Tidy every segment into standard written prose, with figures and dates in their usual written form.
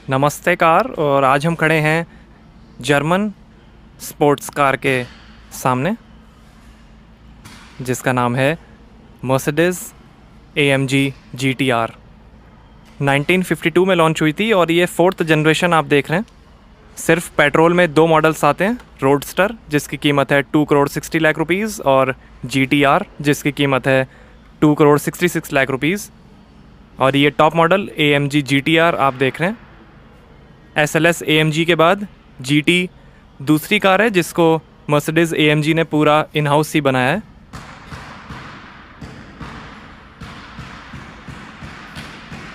नमस्ते कार। और आज हम खड़े हैं जर्मन स्पोर्ट्स कार के सामने जिसका नाम है मर्सिडीज़ AMG GTR। 1952 में लॉन्च हुई थी और ये 4th जनरेशन आप देख रहे हैं। सिर्फ पेट्रोल में 2 मॉडल्स आते हैं, रोडस्टर जिसकी कीमत है 2 करोड़ 60 लाख रुपीज़ और GTR जिसकी कीमत है 2 करोड़ 66 लाख रुपीज़। और ये टॉप मॉडल AMG GTR आप देख रहे हैं। SLS AMG के बाद GT दूसरी कार है जिसको मर्सिडीज़ AMG ने पूरा इन हाउस ही बनाया है।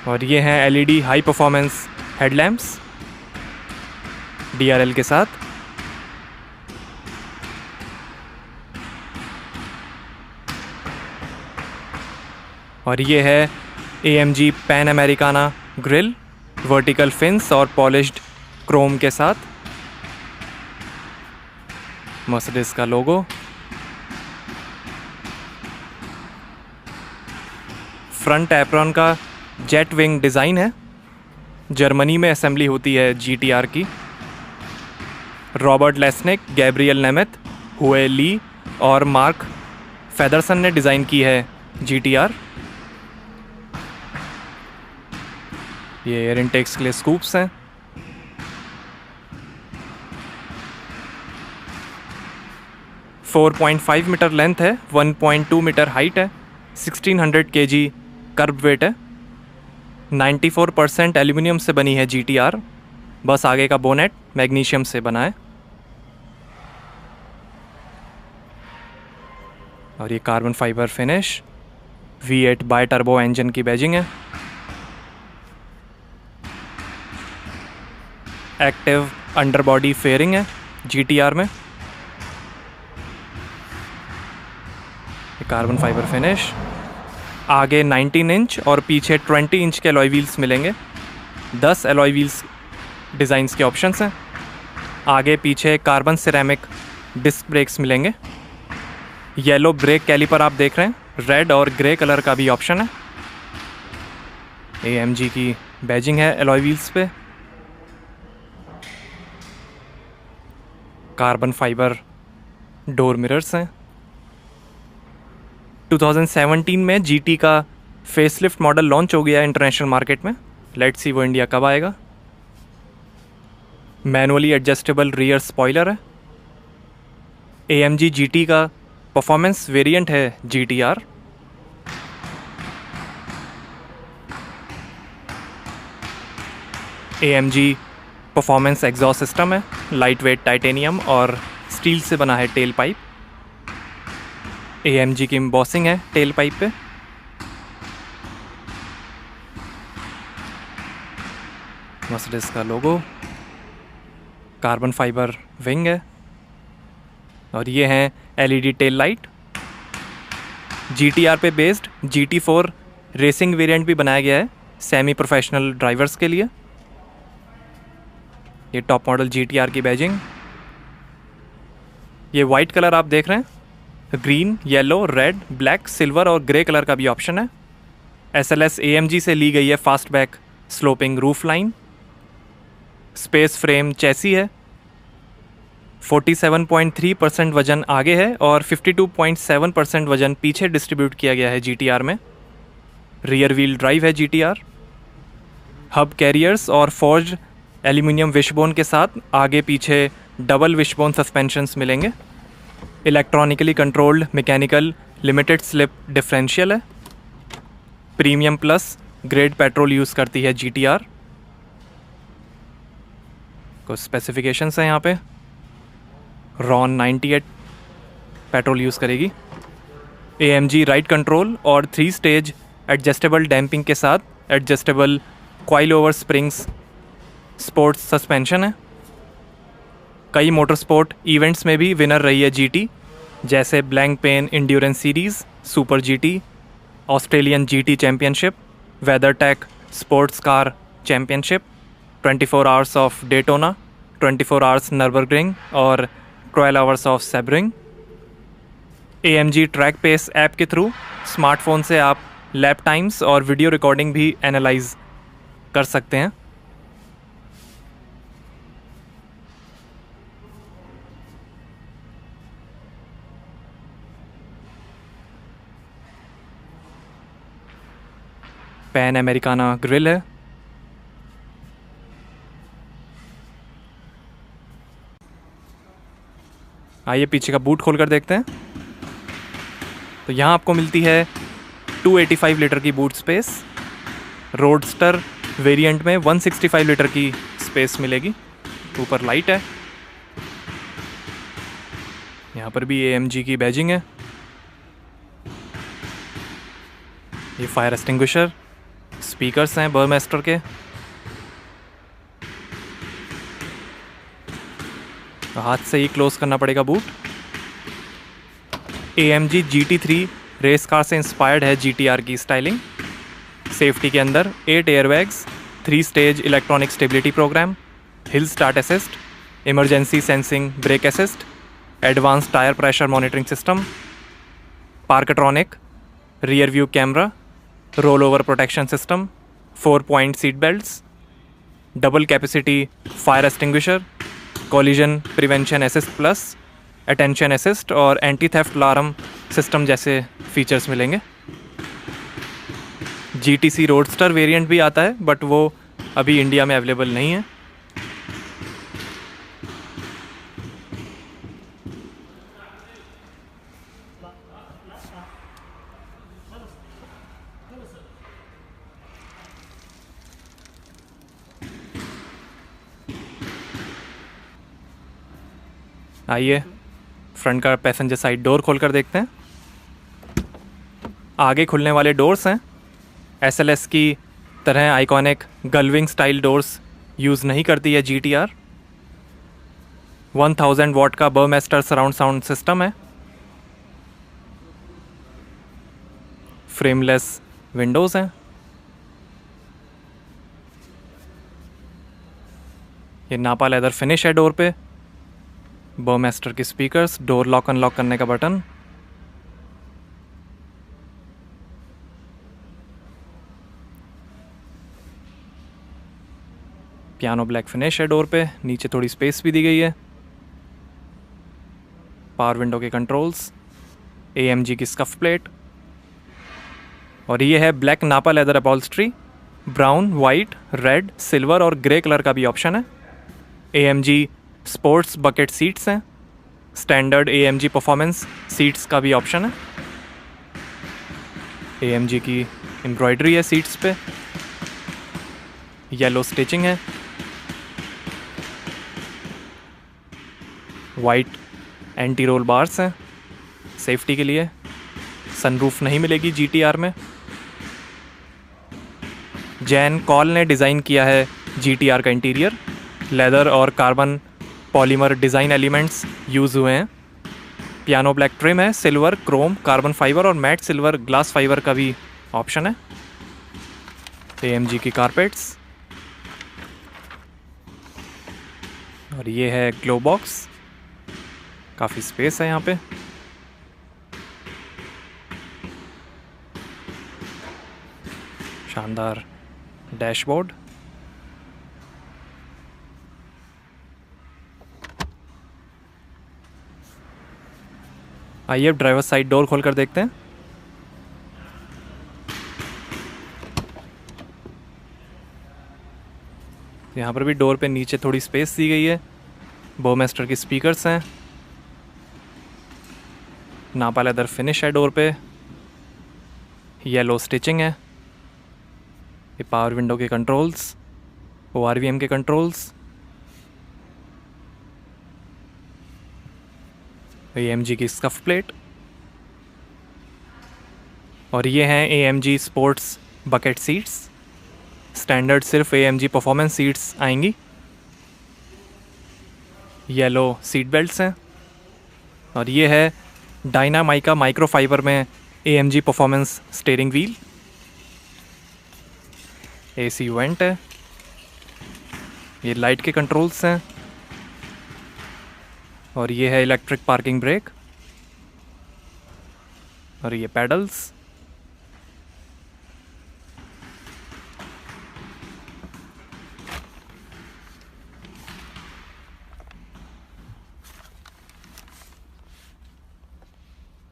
और ये हैं LED high performance headlamps DRL के साथ। और ये है AMG pan Americana grill, vertical fins और पॉलिश्ड क्रोम के साथ। मर्सिडीज़ का लोगो। फ्रंट एप्रॉन का जेट विंग डिज़ाइन है। जर्मनी में असेंबली होती है GTR की। रॉबर्ट लेस्निक, गैब्रियल नेमेथ, हुए ली और मार्क फेदरसन ने डिज़ाइन की है GTR। ये एयर इनटेक्स के लिए स्कूप्स हैं। .5 मीटर लेंथ है, 1.2 मीटर हाइट है, 1600 kg कर्ब वेट है। 94% एल्यूमिनियम से बनी है GTR। बस आगे का बोनेट मैग्नीशियम से बना है। और ये carbon fibre finish V8 bi turbo engine की बैजिंग है। एक्टिव अंडरबॉडी फेयरिंग है GTR में। Carbon fibre finish. आगे 19 इंच और पीछे 20 इंच के अलॉय व्हील्स मिलेंगे। 10 अलॉय व्हील्स डिज़ाइंस के ऑप्शंस हैं। आगे पीछे कार्बन सिरेमिक डिस्क ब्रेक्स मिलेंगे। येलो ब्रेक कैलिपर आप देख रहे हैं। रेड और ग्रे कलर का भी ऑप्शन है। AMG की बैजिंग है अलॉय व्हील्स पे। कार्बन फाइबर डोर मिरर्स हैं। 2017 में GT का फेसलिफ्ट मॉडल लॉन्च हो गया इंटरनेशनल मार्केट में। लेट्स सी वो इंडिया कब आएगा। मैनुअली एडजस्टेबल रियर स्पॉइलर है। AMG GT का परफॉर्मेंस वेरिएंट है GTR। AMG performance exhaust system है। लाइट वेट टाइटेनियम और स्टील से बना है टेल पाइप। AMG की एम्बॉसिंग है टेल पाइप पे। मर्सिडीज़ का लोगो। कार्बन फाइबर विंग है। और ये हैं LED टेल लाइट। GTR पे बेस्ड GT4 रेसिंग वेरिएंट भी बनाया गया है सेमी प्रोफेशनल ड्राइवर्स के लिए। ये टॉप मॉडल GTR की बैजिंग। ये वाइट कलर आप देख रहे हैं। Green, yellow, red, black, silver और ग्रे कलर का भी ऑप्शन है। SLS AMG से ली गई है fastback sloping roof line. Space frame chassis है। 47.3% वजन आगे है और 52.7% वजन पीछे डिस्ट्रीब्यूट किया गया है GTR में। रियर व्हील ड्राइव है GTR। हब कैरियर्स और फोर्ज्ड एल्यूमिनियम विशबोन के साथ आगे पीछे डबल विशबोन सस्पेंशंस मिलेंगे। Electronically controlled mechanical limited slip differential है। Premium plus grade petrol use करती है GTR। कुछ स्पेसिफिकेशंस हैं यहाँ पे। रॉन 98 पेट्रोल यूज़ करेगी। AMG राइट कंट्रोल और 3 स्टेज एडजस्टेबल डैम्पिंग के साथ adjustable coil over springs sports suspension है। कई मोटर स्पोर्ट इवेंट्स में भी विनर रही है GT, जैसे Blancpain endurance series, super GT, Australian GT championship, WeatherTech sports car championship, 24 hours of Daytona, 24 hours Nurburgring और 12 hours of Sebring. AMG track pace app के through smartphone से आप lap times और video recording भी analyse कर सकते हैं। Pan Americana grill है। आइए पीछे का बूट खोल कर देखते हैं। तो यहाँ आपको मिलती है 285 लीटर की बूट स्पेस। रोडस्टर वेरिएंट में 165 लीटर की स्पेस मिलेगी। ऊपर लाइट है। यहाँ पर भी AMG की बैजिंग है। ये फायर एक्सटिंग्विशर, स्पीकर्स हैं बर्मेस्टर के। हाथ से ही क्लोज करना पड़ेगा boot. AMG GT3 race car से इंस्पायर्ड है GTR की स्टाइलिंग। सेफ्टी के अंदर 8 airbags, 3 stage electronic stability programme, hill start assist, emergency sensing brake assist, advance tyre pressure monitoring system, Parktronic rear view camera, roll over protection system, 4 point seat belts, double capacity fire extinguisher, collision prevention assist plus, attention assist और anti theft alarm system जैसे features मिलेंगे। GTC roadster variant भी आता है but वो अभी India में available नहीं है। आइए फ्रंट का पैसेंजर साइड डोर खोल कर देखते हैं। आगे खुलने वाले डोर्स हैं। SLS की तरह आइकॉनिक गलविंग स्टाइल डोर्स यूज़ नहीं करती है GTR। 1000 वॉट का बर्मेस्टर सराउंड साउंड सिस्टम है। फ्रेमलेस विंडोज़ हैं। ये नापा लेदर फिनिश है डोर पे। बर्मेस्टर के स्पीकर्स, डोर लॉक अनलॉक करने का बटन। पियानो ब्लैक फिनिश है डोर पे। नीचे थोड़ी स्पेस भी दी गई है। पावर विंडो के कंट्रोल्स, AMG की स्कफ प्लेट और ये है ब्लैक नापा leather upholstery. Brown, white, red, silver और ग्रे कलर का भी ऑप्शन है। AMG स्पोर्ट्स बकेट सीट्स हैं। स्टैंडर्ड AMG परफॉर्मेंस सीट्स का भी ऑप्शन है। AMG की एम्ब्रॉयडरी है सीट्स पे। येलो स्टिचिंग है। वाइट एंटी रोल बार्स हैं सेफ्टी के लिए। सनरूफ नहीं मिलेगी GTR में। जैन कॉल ने डिज़ाइन किया है GTR का इंटीरियर। लेदर और carbon polymer design elements use हुए हैं। पियानो ब्लैक ट्रिम है। सिल्वर, क्रोम, कार्बन फाइबर और मैट सिल्वर ग्लास फाइबर का भी ऑप्शन है। AMG की कारपेट्स और ये है ग्लो बॉक्स। काफ़ी स्पेस है यहाँ पे। शानदार डैशबोर्ड। आइए अब ड्राइवर साइड डोर खोल कर देखते हैं। यहाँ पर भी डोर पे नीचे थोड़ी स्पेस दी गई है। बर्मेस्टर की स्पीकर्स हैं। नापा लेदर फिनिश है डोर पे। येलो स्टिचिंग है। ये पावर विंडो के कंट्रोल्स, ORVM के कंट्रोल्स, AMG की स्कफ प्लेट और ये हैं AMG sports bucket seats. Standard सिर्फ AMG परफॉर्मेंस सीट्स आएंगी। येलो सीट बेल्ट्स हैं और ये है डायनामाइका माइक्रोफाइबर में AMG performance steering wheel. AC went है। ये लाइट के कंट्रोल्स हैं और ये है इलेक्ट्रिक पार्किंग ब्रेक और ये पैडल्स।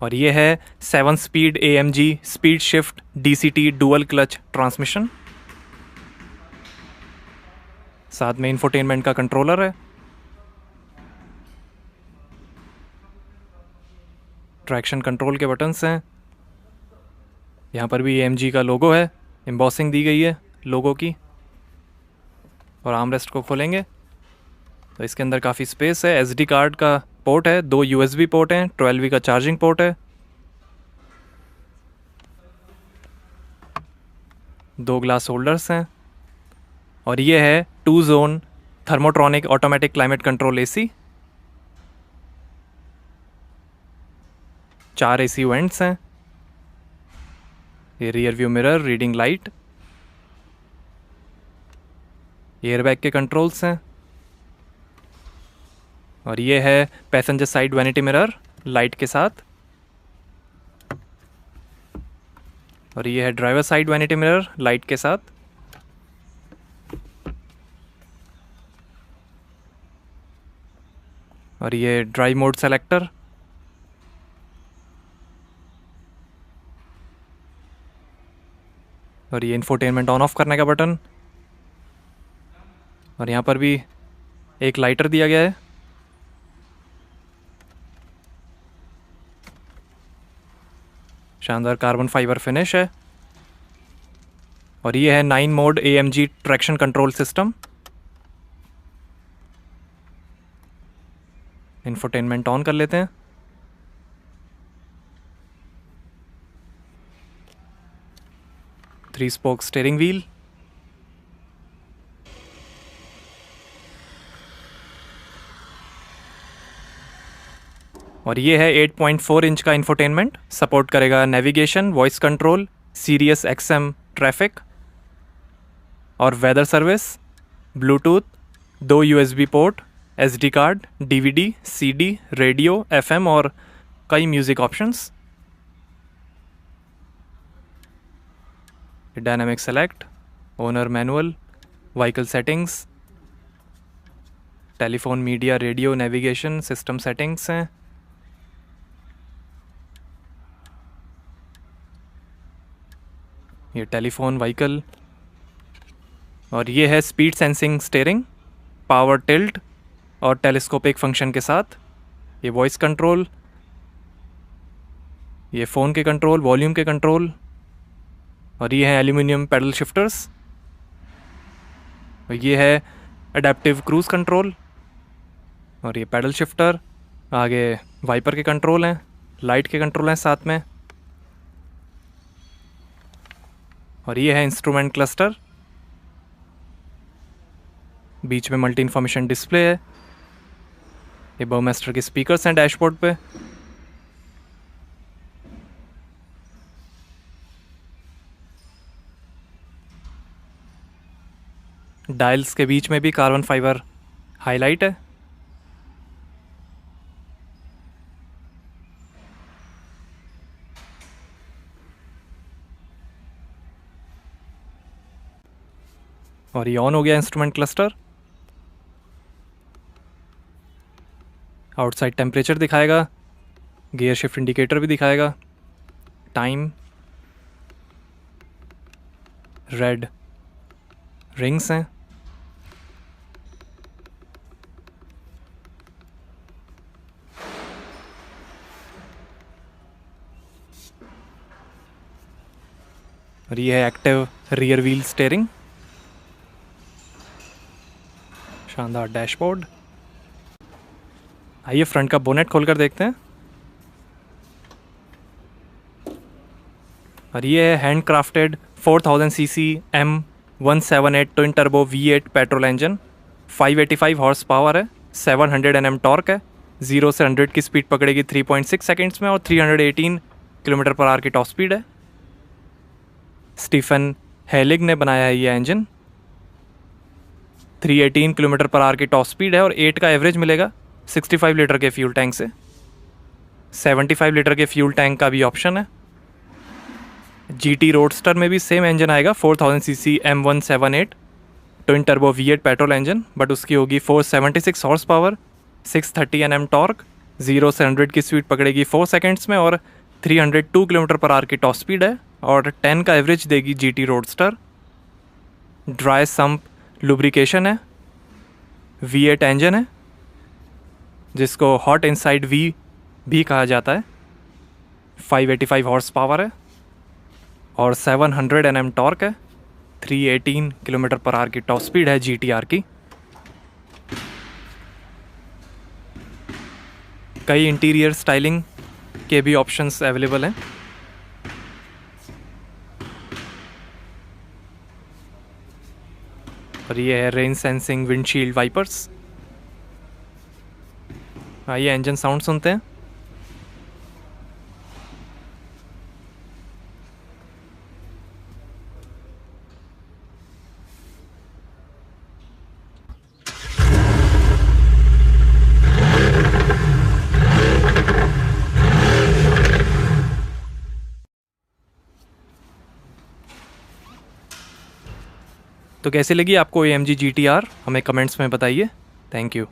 और ये है 7 speed AMG speed shift DCT dual clutch transmission. साथ में इंफोटेनमेंट का कंट्रोलर है। ट्रैक्शन कंट्रोल के बटन्स हैं। यहाँ पर भी AMG का लोगो है, एम्बॉसिंग दी गई है लोगो की। और आर्मरेस्ट को खोलेंगे तो इसके अंदर काफ़ी स्पेस है। SD कार्ड का पोर्ट है, 2 USB पोर्ट हैं, 12V का चार्जिंग पोर्ट है, 2 ग्लास होल्डर्स हैं। और ये है 2 zone Thermotronic automatic climate control AC। 4 AC vents हैं। ये rear view mirror, reading light, airbag के कंट्रोल्स हैं। और ये है passenger side vanity mirror light के साथ। और ये है driver side vanity mirror light के साथ। और ये ड्राइव मोड सेलेक्टर। और ये इंफोटेनमेंट ऑन ऑफ करने का बटन। और यहाँ पर भी एक लाइटर दिया गया है। शानदार कार्बन फाइबर फिनिश है। और ये है 9 mode AMG traction control system. Infotainment on कर लेते हैं। Three spoke steering wheel. और ये है 8.4 इंच का इंफोटेनमेंट। सपोर्ट करेगा navigation, voice control, Sirius XM traffic और weather service, Bluetooth, 2 USB port, SD card, DVD, CD, radio, FM और कई music options. Dynamic select, owner manual, vehicle settings, telephone, media, radio, navigation, system settings हैं। ये telephone, vehicle. और ये है speed sensing steering, power tilt और telescopic function के साथ। ये वॉइस कंट्रोल, ये फ़ोन के कंट्रोल, वॉल्यूम के कंट्रोल। और ये है एल्यूमिनियम पैडल शिफ्टर्स। और ये है अडेप्टिव क्रूज़ कंट्रोल। और ये पैडल शिफ्टर, आगे वाइपर के कंट्रोल हैं, लाइट के कंट्रोल हैं साथ में। और ये है इंस्ट्रूमेंट क्लस्टर, बीच में मल्टी इन्फॉर्मेशन डिस्प्ले है। ये बर्मेस्टर के स्पीकर्स हैं डैशबोर्ड पे। डायल्स के बीच में भी कार्बन फाइबर हाईलाइट है। और ये ऑन हो गया इंस्ट्रूमेंट क्लस्टर। आउटसाइड टेम्परेचर दिखाएगा, गियर शिफ्ट इंडिकेटर भी दिखाएगा, टाइम, रेड रिंग्स हैं। और ये है एक्टिव रियर व्हील स्टीयरिंग। शानदार डैशबोर्ड। आइए फ्रंट का बोनेट खोलकर देखते हैं। और ये है hand crafted 4000 CC M178 twin turbo V8 petrol engine. 585 horse power है, 700 Nm टॉर्क है। 0 से 100 की स्पीड पकड़ेगी 3.6 सेकेंड्स में और 318 किलोमीटर पर आवर की टॉप स्पीड है। स्टीफन हेलिग ने बनाया है ये इंजन। 318 किलोमीटर पर आवर की टॉप स्पीड है और 8 का एवरेज मिलेगा 65 लीटर के फ्यूल टैंक से। 75 लीटर के फ्यूल टैंक का भी ऑप्शन है। GT रोडस्टर में भी सेम इंजन आएगा, 4000 CC M178 twin turbo V8 petrol engine, but उसकी होगी 476 हॉर्स पावर, 630 Nm टॉर्क, 0 से 100 की स्पीड पकड़ेगी 4 सेकेंड्स में और 302 किलोमीटर पर आवर की टॉप स्पीड है और 10 का एवरेज देगी GT roadster. Dry sump lubrication है, V8 इंजन है जिसको हॉट इनसाइड V भी कहा जाता है, 585 हॉर्स पावर है और 700 Nm टॉर्क है, 318 किलोमीटर पर आवर की टॉप स्पीड है GTR की। कई इंटीरियर स्टाइलिंग के भी ऑप्शंस अवेलेबल हैं। और ये है रेन सेंसिंग विंडशील्ड वाइपर्स। आइए इंजन साउंड सुनते हैं। तो कैसी लगी आपको AMG GTR, हमें कमेंट्स में बताइए। Thank you.